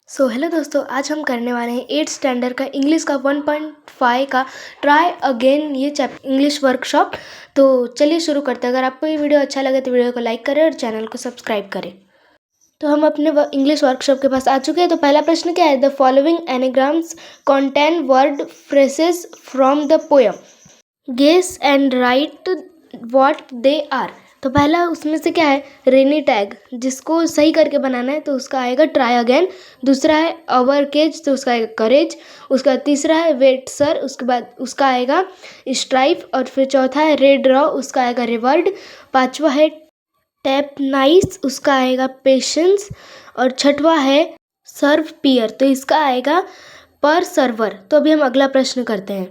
Hello दोस्तों, आज हम करने वाले हैं 8th स्टैंडर्ड का इंग्लिश का 1.5 का ट्राई अगेन ये इंग्लिश वर्कशॉप। तो चलिए शुरू करते हैं। अगर आपको ये वीडियो अच्छा लगे तो वीडियो को लाइक करें और चैनल को सब्सक्राइब करें। तो हम अपने इंग्लिश वर्कशॉप के पास आ चुके हैं। तो पहला प्रश्न क्या है? The following anagrams contain word phrases from the poem, guess and write what they are. तो पहला उसमें से क्या है? रेनी टैग, जिसको सही करके बनाना है तो उसका आएगा ट्राई अगेन। दूसरा है अवर केज, तो उसका आएगा करेज। उसका तीसरा है वेट सर, उसके बाद उसका आएगा स्ट्राइप। और फिर चौथा है रेड रॉ, उसका आएगा रिवर्ड। पांचवा है टैप नाइस, उसका आएगा पेशेंस। और छठवा है सर्व पियर, तो इसका आएगा पर सर्वर। तो अभी हम अगला प्रश्न करते हैं।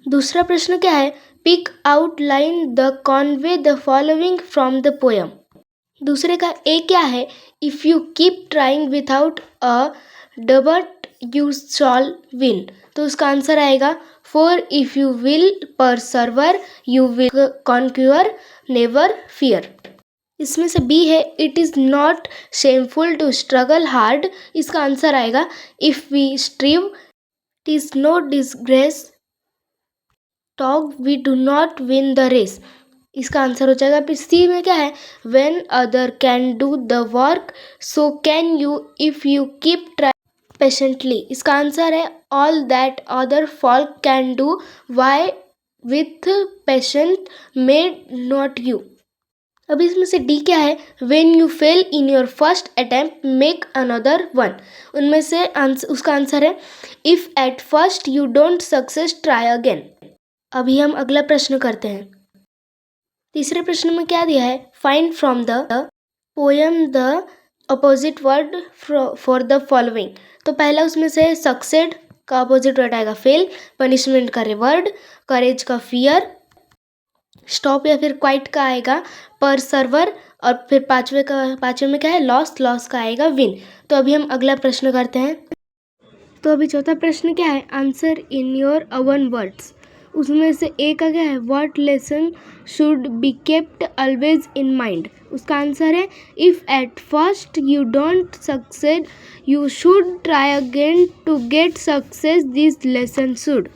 दूसरा प्रश्न क्या है? Pick out line the convey the following from the poem. दूसरे का ए क्या है? If you keep trying without a डबट यू शॉल विन, तो उसका आंसर आएगा for if you will persevere you will conquer never fear. इसमें से बी है it is not shameful to struggle hard, इसका आंसर आएगा if we strive it is no disgrace though we do not win the race, इसका answer हो जाएगा। फिर C में क्या है? When other can do the work so can you if you keep try patiently, इसका answer है all that other folk can do why with patient made not you. अब इसमें से डी क्या है? When you fail in your first attempt make another one, उनमें से उसका आंसर है if at first you don't success try again. अभी हम अगला प्रश्न करते हैं। तीसरे प्रश्न में क्या दिया है? Find from the poem the opposite word for the following. तो पहला उसमें से सक्सेड का अपोजिट वर्ड आएगा फेल, पनिशमेंट का रिवर्ड, करेज का फियर, स्टॉप या फिर क्वाइट का आएगा पर सर्वर। और फिर पांचवे में क्या है? लॉस का आएगा विन। तो अभी हम अगला प्रश्न करते हैं। तो अभी चौथा प्रश्न क्या है? Answer in your own words. उसमें से ए का क्या है? What lesson should be kept always in mind, उसका आंसर है if at first you don't succeed you should try again to get success this lesson should.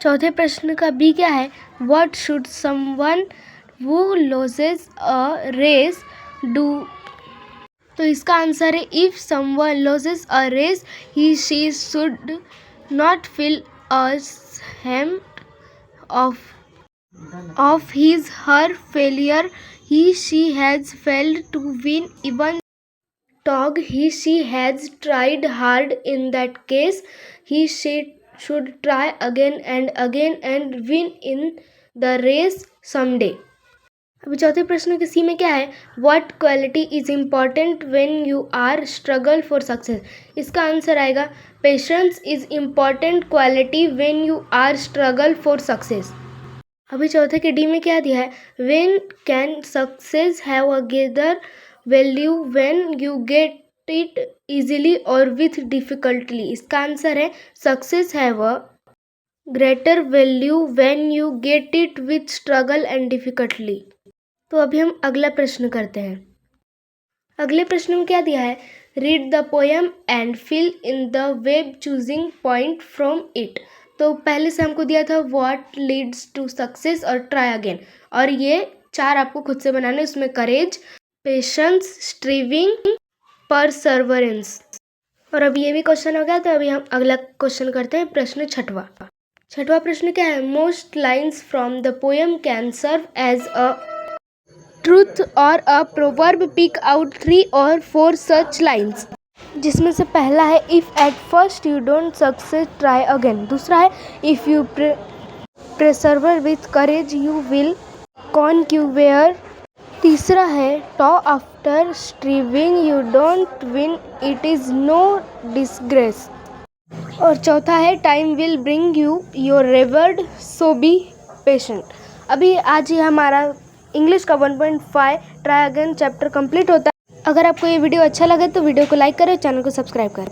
चौथे प्रश्न का बी क्या है? What should someone who loses a race do, तो इसका answer है if someone loses a race he she should not feel ashamed of his her failure he she has failed to win even dog he she has tried hard in that case he she should try again and win in the race someday। अभी चौथे प्रश्न के सी में क्या है? What quality is important when you are struggle for success, इसका answer आएगा patience is important quality when you are struggle for success. अभी चौथे के डी में क्या दिया है? When can success have a greater value when you get it easily or with difficultly, इसका आंसर है success have a greater value when you get it with struggle and difficultly. तो अभी हम अगला प्रश्न करते हैं। अगले प्रश्न में क्या दिया है? Read the poem and fill in the web choosing point from it. तो पहले से हमको दिया था व्हाट लीड्स टू सक्सेस और ट्राई अगेन, और ये चार आपको खुद से बनाने, उसमें करेज, पेशेंस, स्ट्रीविंग, परसर्वरेंस। और अभी ये भी क्वेश्चन हो गया। तो अभी हम अगला क्वेश्चन करते हैं, प्रश्न छठवा प्रश्न क्या है? Most lines from the poem can serve as a truth और अ प्रोवर्ब, पिक आउट 3 और 4 सच लाइन्स। जिसमें से पहला है if at first you don't success try again. दूसरा है if you persevere with courage you will conquer. तीसरा है though after striving you don't win it is no disgrace. और चौथा है time will bring you your reward so be patient. अभी आज ही हमारा इंग्लिश का 1.5 ट्राई अगेन चैप्टर कंप्लीट होता है। अगर आपको ये वीडियो अच्छा लगे तो वीडियो को लाइक करें, चैनल को सब्सक्राइब करें।